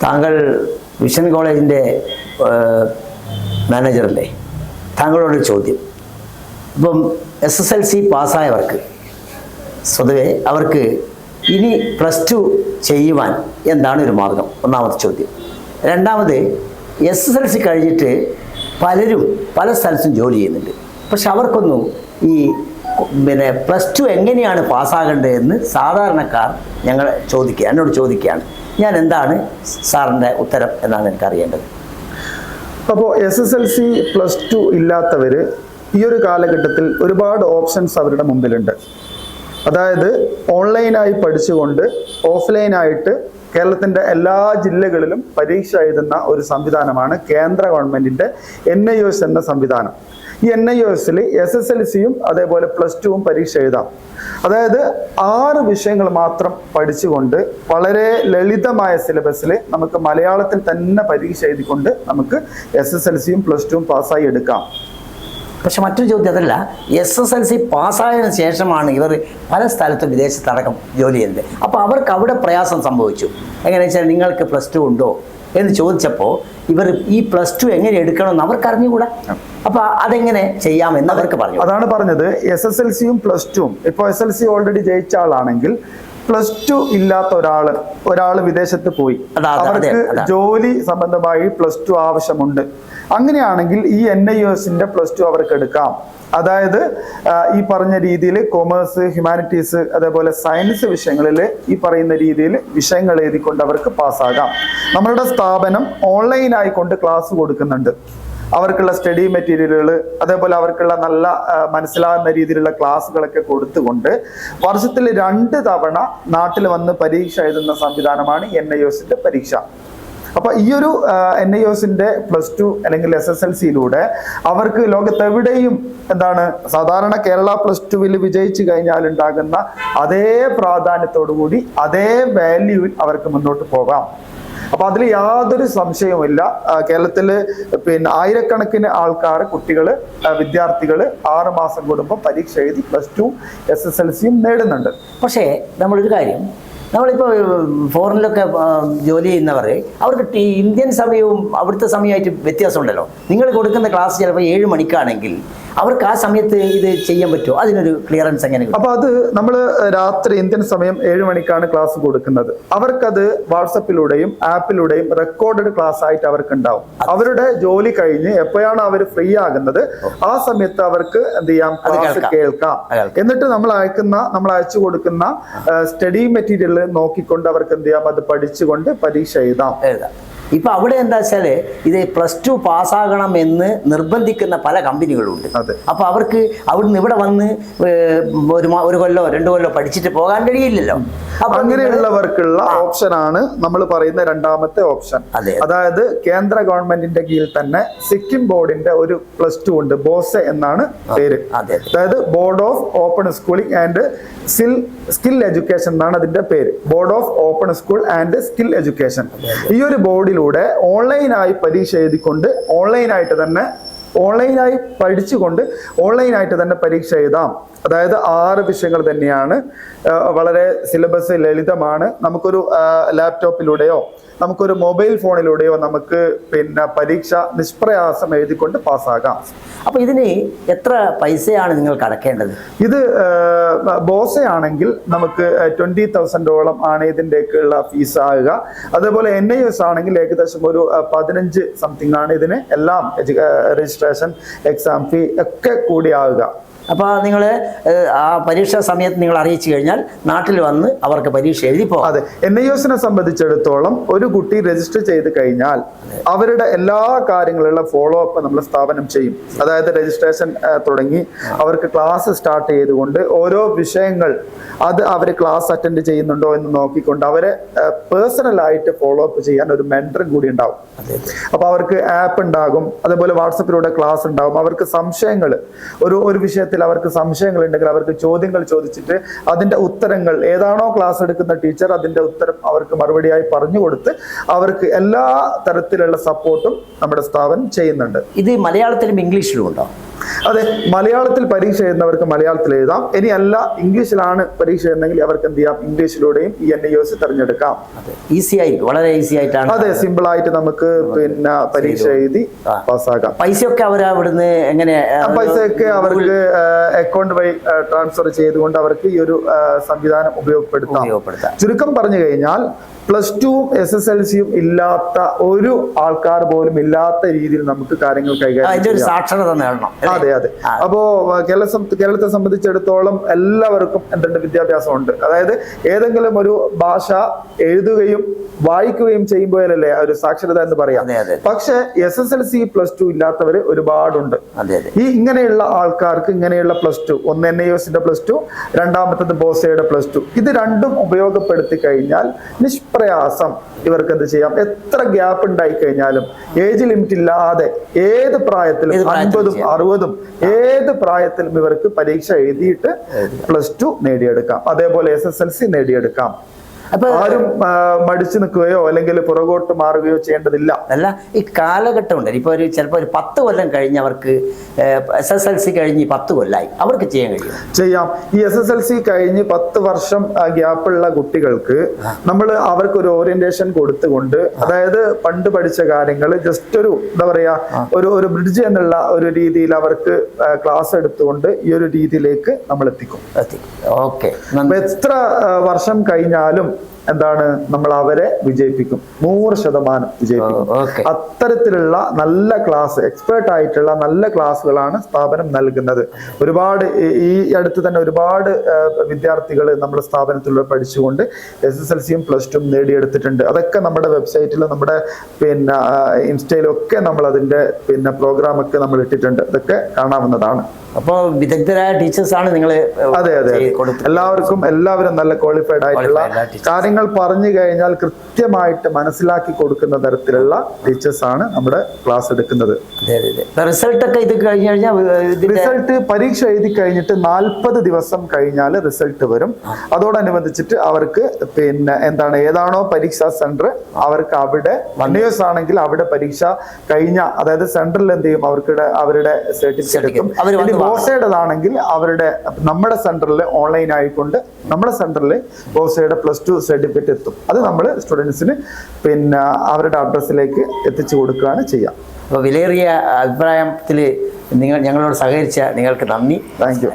താങ്കൾ വിഷൻ കോളേജിൻ്റെ മാനേജറല്ലേ? താങ്കളോടൊരു ചോദ്യം. ഇപ്പം SSLC പാസ്സായവർക്ക് സ്വതവേ അവർക്ക് ഇനി +2 ചെയ്യുവാൻ എന്താണ് ഒരു മാർഗം? ഒന്നാമത്തെ ചോദ്യം. രണ്ടാമത്, SSLC കഴിഞ്ഞിട്ട് പലരും പല സ്ഥലത്തും ജോലി ചെയ്യുന്നുണ്ട്. പക്ഷെ അവർക്കൊന്നും ഈ +2 എങ്ങനെയാണ് പാസ്സാകേണ്ടതെന്ന് സാധാരണക്കാർ എന്നോട് ചോദിക്കുകയാണ്. ഞാൻ എന്താണ് സാറിൻ്റെ ഉത്തരം എന്നാണ് എനിക്കറിയേണ്ടത്. അപ്പോൾ SSLC +2 ഇല്ലാത്തവർ ഈ ഒരു കാലഘട്ടത്തിൽ ഒരുപാട് ഓപ്ഷൻസ് അവരുടെ മുമ്പിലുണ്ട്. അതായത് ഓൺലൈനായി പഠിച്ചുകൊണ്ട് ഓഫ്ലൈനായിട്ട് കേരളത്തിൻ്റെ എല്ലാ ജില്ലകളിലും പരീക്ഷ എഴുതുന്ന ഒരു സംവിധാനമാണ് കേന്ദ്ര ഗവൺമെൻറ്റിൻ്റെ NIOS എന്ന സംവിധാനം. ഈ NIOSൽ SSLCയും അതേപോലെ +2 പരീക്ഷ എഴുതാം. അതായത് 6 വിഷയങ്ങൾ മാത്രം പഠിച്ചുകൊണ്ട് വളരെ ലളിതമായ സിലബസിൽ നമുക്ക് മലയാളത്തിൽ തന്നെ പരീക്ഷ എഴുതിക്കൊണ്ട് നമുക്ക് SSLCയും +2 പാസ്സായി എടുക്കാം. പക്ഷെ മറ്റൊരു ചോദ്യം അതല്ല, SSLC പാസ്സായതിനു ശേഷമാണ് ഇവർ പല സ്ഥലത്തും വിദേശത്തടക്കം ജോലി ചെയ്യുന്നത്. അപ്പോൾ അവർക്ക് അവിടെ പ്രയാസം സംഭവിച്ചു. എങ്ങനെയാ വെച്ചാൽ നിങ്ങൾക്ക് +2 ഉണ്ടോ എന്ന് ചോദിച്ചപ്പോൾ ഇവർ ഈ +2 എങ്ങനെ എടുക്കണമെന്ന് അവർക്ക് അറിഞ്ഞുകൂടാ. അപ്പോൾ അതെങ്ങനെ ചെയ്യാമെന്ന് അവർക്ക് പറഞ്ഞു. അതാണ് പറഞ്ഞത്, SSLCയും +2. ഇപ്പോൾ SSLC ഓൾറെഡി ജയിച്ച ആളാണെങ്കിൽ +2 ഇല്ലാത്ത ഒരാൾ വിദേശത്ത് പോയി, അവർക്ക് ജോലി സംബന്ധമായി +2 ആവശ്യമുണ്ട്. അങ്ങനെയാണെങ്കിൽ ഈ NIOSന്റെ +2 അവർക്ക് എടുക്കാം. അതായത് ഈ പറഞ്ഞ രീതിയിൽ കൊമേഴ്സ്, ഹ്യൂമാനിറ്റീസ് അതേപോലെ സയൻസ് വിഷയങ്ങളിൽ ഈ പറയുന്ന രീതിയിൽ വിഷയങ്ങൾ എഴുതിക്കൊണ്ട് അവർക്ക് പാസ്സാകാം. നമ്മളുടെ സ്ഥാപനം ഓൺലൈനായി കൊണ്ട് ക്ലാസ് കൊടുക്കുന്നുണ്ട്. അവർക്കുള്ള സ്റ്റഡി മെറ്റീരിയലുകൾ അതേപോലെ അവർക്കുള്ള നല്ല മനസ്സിലാകുന്ന രീതിയിലുള്ള ക്ലാസ്സുകളൊക്കെ കൊടുത്തുകൊണ്ട് വർഷത്തിൽ 2 തവണ നാട്ടിൽ വന്ന് പരീക്ഷ എഴുതുന്ന സംവിധാനമാണ് NIOSന്റെ പരീക്ഷ. അപ്പൊ ഈ ഒരു NIOSന്റെ +2 അല്ലെങ്കിൽ SSLCയിലൂടെ അവർക്ക് ലോകത്തെവിടെയും സാധാരണ കേരള +2വിൽ വിജയിച്ചു കഴിഞ്ഞാൽ ഉണ്ടാകുന്ന അതേ പ്രാധാന്യത്തോടു കൂടി അതേ വാല്യൂവിൽ അവർക്ക് മുന്നോട്ട് പോകാം. അപ്പൊ അതിൽ യാതൊരു സംശയവുമില്ല. കേരളത്തില് ആയിരക്കണക്കിന് ആൾക്കാർ, കുട്ടികൾ, വിദ്യാർത്ഥികൾ 6 മാസം കൂടുമ്പോൾ പരീക്ഷ എഴുതി +2 SSLCയും നേടുന്നുണ്ട്. പക്ഷേ നമ്മളൊരു കാര്യം, നമ്മളിപ്പോൾ ഫോറിനിലൊക്കെ ജോലി ചെയ്യുന്നവർ അവർക്ക് ഇന്ത്യൻ സമയവും അവിടുത്തെ സമയമായിട്ട് വ്യത്യാസമുണ്ടല്ലോ. നിങ്ങൾ കൊടുക്കുന്ന ക്ലാസ് ചിലപ്പോൾ 7 മണിക്കാണെങ്കിൽ അവർക്ക് ആ സമയത്ത് ഇത് ചെയ്യാൻ പറ്റുമോ? അതിനൊരു ക്ലിയറൻസ് എങ്ങനെ? അപ്പൊ അത് നമ്മൾ രാത്രി ഇന്ത്യൻ സമയം 7 മണിക്കാണ് ക്ലാസ് കൊടുക്കുന്നത്. അവർക്കത് വാട്സപ്പിലൂടെയും ആപ്പിലൂടെയും റെക്കോർഡഡ് ക്ലാസ് ആയിട്ട് അവർക്ക് ഉണ്ടാവും. അവരുടെ ജോലി കഴിഞ്ഞ് എപ്പോഴാണ് അവർ ഫ്രീ ആകുന്നത് ആ സമയത്ത് അവർക്ക് എന്ത് ചെയ്യാം, ക്ലാസ് കേൾക്കാം. എന്നിട്ട് നമ്മൾ അയച്ചു കൊടുക്കുന്ന സ്റ്റഡി മെറ്റീരിയൽ നോക്കിക്കൊണ്ട് അവർക്ക് എന്ത് ചെയ്യാം, അത് പഠിച്ചുകൊണ്ട് പരീക്ഷ എഴുതാം. ഇപ്പൊ അവിടെ എന്താ വെച്ചാല് ഇത് +2 പാസ്സാകണം എന്ന് നിർബന്ധിക്കുന്ന പല കമ്പനികളുണ്ട്. അപ്പൊ അവർക്ക് അവിടുന്ന് ഇവിടെ വന്ന് ഒരു കൊല്ലോ 2 കൊല്ലോ പഠിച്ചിട്ട് പോകാൻ കഴിയില്ലല്ലോ. അങ്ങനെയുള്ളവർക്കുള്ള ഓപ്ഷനാണ് നമ്മൾ പറയുന്ന രണ്ടാമത്തെ ഓപ്ഷൻ. അതായത് കേന്ദ്ര ഗവൺമെന്റിന്റെ കീഴിൽ തന്നെ സിക്കിം ബോർഡിന്റെ ഒരു +2 ഉണ്ട്, ബോസെ എന്നാണ് പേര്. അതായത് board of open schooling and skill education എന്നാണ് അതിന്റെ പേര്. Board of open school and skill education. ഈ ഒരു ബോർഡിലൂടെ ഓൺലൈനായി പരീക്ഷ എഴുതിക്കൊണ്ട് ഓൺലൈനായി പഠിച്ചുകൊണ്ട് ഓൺലൈനായിട്ട് തന്നെ പരീക്ഷ എഴുതാം. അതായത് 6 വിഷയങ്ങൾ തന്നെയാണ്. വളരെ സിലബസ് ലളിതമാണ്. നമുക്കൊരു ലാപ്ടോപ്പിലൂടെയോ നമുക്കൊരു മൊബൈൽ ഫോണിലൂടെയോ നമുക്ക് പരീക്ഷ നിഷ്പ്രയാസം എഴുതിക്കൊണ്ട് പാസ്സാകാം. അപ്പൊ ഇതിന് എത്ര പൈസയാണ് നിങ്ങൾക്ക് അടക്കേണ്ടത്? ഇത് ബോസെ ആണെങ്കിൽ നമുക്ക് $20,000 ആണ് ഇതിൻ്റെയൊക്കെയുള്ള ഫീസ് ആകുക. അതേപോലെ NIOS ആണെങ്കിൽ ഏകദേശം ഒരു 15 സംതിങ് ആണ് ഇതിന് എല്ലാം രജിസ്ട്രേഷൻ, എക്സാം ഫീ ഒക്കെ കൂടി ആകുക. അപ്പോൾ നിങ്ങൾ ആ പരീക്ഷാ സമയത്ത് നിങ്ങൾ അറിയിച്ചു കഴിഞ്ഞാൽ നാട്ടിൽ വന്ന് അവർക്ക് പരീക്ഷ എഴുതി പോകാം. അതെ, NIOSനെ സംബന്ധിച്ചിടത്തോളം ഒരു കുട്ടി രജിസ്റ്റർ ചെയ്ത് കഴിഞ്ഞാൽ അവരുടെ എല്ലാ കാര്യങ്ങളുള്ള ഫോളോ അപ്പ് നമ്മൾ സ്ഥാപനം ചെയ്യും. അതായത് രജിസ്ട്രേഷൻ തുടങ്ങി അവർക്ക് ക്ലാസ് സ്റ്റാർട്ട് ചെയ്തുകൊണ്ട് ഓരോ വിഷയങ്ങൾ അത് അവർ ക്ലാസ് അറ്റൻഡ് ചെയ്യുന്നുണ്ടോ എന്ന് നോക്കിക്കൊണ്ട് അവരെ പേഴ്സണലായിട്ട് ഫോളോ അപ്പ് ചെയ്യാൻ ഒരു മെന്റർ കൂടി ഉണ്ടാവും. അപ്പോൾ അവർക്ക് ആപ്പ് ഉണ്ടാകും, അതേപോലെ വാട്സപ്പിലൂടെ ക്ലാസ് ഉണ്ടാകും. അവർക്ക് സംശയങ്ങൾ ഒരു വിഷയത്തിൽ അവർക്ക് സംശയങ്ങൾ ഉണ്ടെങ്കിൽ അവർക്ക് ചോദ്യങ്ങൾ ചോദിച്ചിട്ട് അതിന്റെ ഉത്തരങ്ങൾ ഏതാണോ ക്ലാസ് എടുക്കുന്ന ടീച്ചർ അതിന്റെ ഉത്തരം അവർക്ക് മറുപടിയായി പറഞ്ഞു കൊടുത്ത് അവർക്ക് എല്ലാ തരത്തിലുള്ള സപ്പോർട്ടും നമ്മുടെ സ്ഥാപനം ചെയ്യുന്നുണ്ട്. ഇത് മലയാളത്തിലും ഇംഗ്ലീഷിലും ഉണ്ടോ? അതെ, മലയാളത്തിൽ പരീക്ഷ എഴുതുന്നവർക്ക് മലയാളത്തിൽ എഴുതാം. ഇനി അല്ല ഇംഗ്ലീഷിലാണ് പരീക്ഷ എഴുതുന്നെങ്കിൽ അവർക്ക് എന്ത് ചെയ്യാം, ഇംഗ്ലീഷിലൂടെയും ഈ NIOS തിരഞ്ഞെടുക്കാം. ഈസി ആയി, വളരെ ഈസി ആയിട്ടാണ്. അതെ, സിമ്പിൾ ആയിട്ട് നമുക്ക് പിന്നെ പരീക്ഷ എഴുതി പാസ്സാക്കാം. പൈസയൊക്കെ അവർ അവിടുന്ന് എങ്ങനെ? പൈസയൊക്കെ അവർക്ക് അക്കൗണ്ട് വഴി ട്രാൻസ്ഫർ ചെയ്തുകൊണ്ട് അവർക്ക് ഈ ഒരു സംവിധാനം ഉപയോഗപ്പെടുത്താം. ചുരുക്കം പറഞ്ഞു കഴിഞ്ഞാൽ +2 SSLCയും ഇല്ലാത്ത ഒരു ആൾക്കാർ പോലും ഇല്ലാത്ത രീതിയിൽ നമുക്ക് കാര്യങ്ങൾ കൈകാര്യം ചെയ്യാം. സാക്ഷരത നേടണം. അതെ അതെ. അപ്പോ കേരളത്തെ സംബന്ധിച്ചിടത്തോളം എല്ലാവർക്കും എന്തുണ്ട്, വിദ്യാഭ്യാസം ഉണ്ട്. അതായത് ഏതെങ്കിലും ഒരു ഭാഷ എഴുതുകയും വായിക്കുകയും ചെയ്യുമ്പോഴല്ലേ ഒരു സാക്ഷരത എന്ന് പറയാം. പക്ഷെ SSLC +2 ഇല്ലാത്തവര് ഒരുപാടുണ്ട്. ഈ ഇങ്ങനെയുള്ള ആൾക്കാർക്ക് ഇങ്ങനെയുള്ള +2, ഒന്ന് NIOSന്റെ +2, രണ്ടാമത്തത് ബോസയുടെ +2, ഇത് രണ്ടും ഉപയോഗപ്പെടുത്തി കഴിഞ്ഞാൽ പ്രയാസം ഇവർക്ക് എന്ത് ചെയ്യാം. എത്ര ഗ്യാപ്പ് ഉണ്ടായി കഴിഞ്ഞാലും ഏജ് ലിമിറ്റ് ഇല്ലാതെ ഏത് പ്രായത്തിലും 50ഉം 60ഉം ഏത് പ്രായത്തിലും ഇവർക്ക് പരീക്ഷ എഴുതിയിട്ട് +2 നേടിയെടുക്കാം. അതേപോലെ SSLC നേടിയെടുക്കാം. ആരും മടിച്ചു നിൽക്കുകയോ അല്ലെങ്കിൽ പുറകോട്ട് മാറുകയോ ചെയ്യേണ്ടതില്ല. അല്ല, ഈ കാലഘട്ടം ഉണ്ട്. ഇപ്പൊ ചിലപ്പോൾ ഒരു 10 കൊല്ലം കഴിഞ്ഞ് അവർക്ക് SSLC കഴിഞ്ഞ് 10 കൊല്ലമായി അവർക്ക് ചെയ്യാൻ കഴിയും. ചെയ്യാം. ഈ SSLC കഴിഞ്ഞ് 10 വർഷം ഗ്യാപ്പുള്ള കുട്ടികൾക്ക് നമ്മൾ അവർക്ക് ഒരു ഓറിയന്റേഷൻ കൊടുത്തുകൊണ്ട്, അതായത് പണ്ട് പഠിച്ച കാര്യങ്ങൾ ജസ്റ്റ് ഒരു എന്താ പറയാ ഒരു ബ്രിഡ്ജ് എന്നുള്ള ഒരു രീതിയിൽ അവർക്ക് ക്ലാസ് എടുത്തുകൊണ്ട് ഈ ഒരു രീതിയിലേക്ക് നമ്മൾ എത്തിക്കും. ഓക്കെ. എത്ര വർഷം കഴിഞ്ഞാലും എന്താണ്, നമ്മൾ അവരെ വിജയിപ്പിക്കും, 100% വിജയിപ്പിക്കും. അത്തരത്തിലുള്ള നല്ല ക്ലാസ്, എക്സ്പേർട്ട് ആയിട്ടുള്ള നല്ല ക്ലാസ്സുകളാണ് സ്ഥാപനം നൽകുന്നത്. ഒരുപാട് ഈ അടുത്ത് തന്നെ ഒരുപാട് വിദ്യാർത്ഥികൾ നമ്മുടെ സ്ഥാപനത്തിലൂടെ പഠിച്ചുകൊണ്ട് SSLCയും +2ഉം നേടിയെടുത്തിട്ടുണ്ട്. അതൊക്കെ നമ്മുടെ വെബ്സൈറ്റിലും നമ്മുടെ പിന്നെ ഇൻസ്റ്റയിലും ഒക്കെ നമ്മൾ അതിന്റെ പിന്നെ പ്രോഗ്രാമൊക്കെ നമ്മൾ ഇട്ടിട്ടുണ്ട്. അതൊക്കെ കാണാവുന്നതാണ്. അപ്പോൾ വിദഗ്ധരായ ടീച്ചേഴ്സാണ് നിങ്ങൾ? അതെ അതെ. എല്ലാവരും നല്ല ക്വാളിഫൈഡ് ആയിട്ടുള്ള കാര്യങ്ങൾ പറഞ്ഞു കഴിഞ്ഞാൽ കൃത്യമായിട്ട് മനസ്സിലാക്കി കൊടുക്കുന്ന തരത്തിലുള്ള ടീച്ചേഴ്സാണ് നമ്മുടെ ക്ലാസ് എടുക്കുന്നത്. റിസൾട്ട് ഒക്കെ ഇത് കഴിഞ്ഞു കഴിഞ്ഞാൽ റിസൾട്ട് പരീക്ഷ എഴുതി കഴിഞ്ഞിട്ട് 40 ദിവസം കഴിഞ്ഞാൽ റിസൾട്ട് വരും. അതോടനുബന്ധിച്ചിട്ട് അവർക്ക് പിന്നെ എന്താണ്, ഏതാണോ പരീക്ഷാ സെന്റർ അവർക്ക് അവിടെ NIOS ആണെങ്കിൽ അവിടെ പരീക്ഷ കഴിഞ്ഞ, അതായത് സെന്ററിൽ എന്ത് ചെയ്യും, അവരുടെ സർട്ടിഫിക്കറ്റ്. ബോസയുടേതാണെങ്കിൽ അവരുടെ നമ്മുടെ സെന്ററിൽ ഓൺലൈൻ ആയിക്കൊണ്ട് നമ്മുടെ സെന്ററിൽ ബോസയുടെ +2 സർട്ടിഫിക്കറ്റ് എത്തും. അത് നമ്മൾ സ്റ്റുഡൻസിന് പിന്നെ അവരുടെ അഡ്രസ്സിലേക്ക് എത്തിച്ചു കൊടുക്കുകയാണ് ചെയ്യുക. അപ്പോൾ വിലയേറിയ അഭിപ്രായത്തിൽ ഞങ്ങളോട് സഹകരിച്ച നിങ്ങൾക്ക് നന്ദി. Thank you.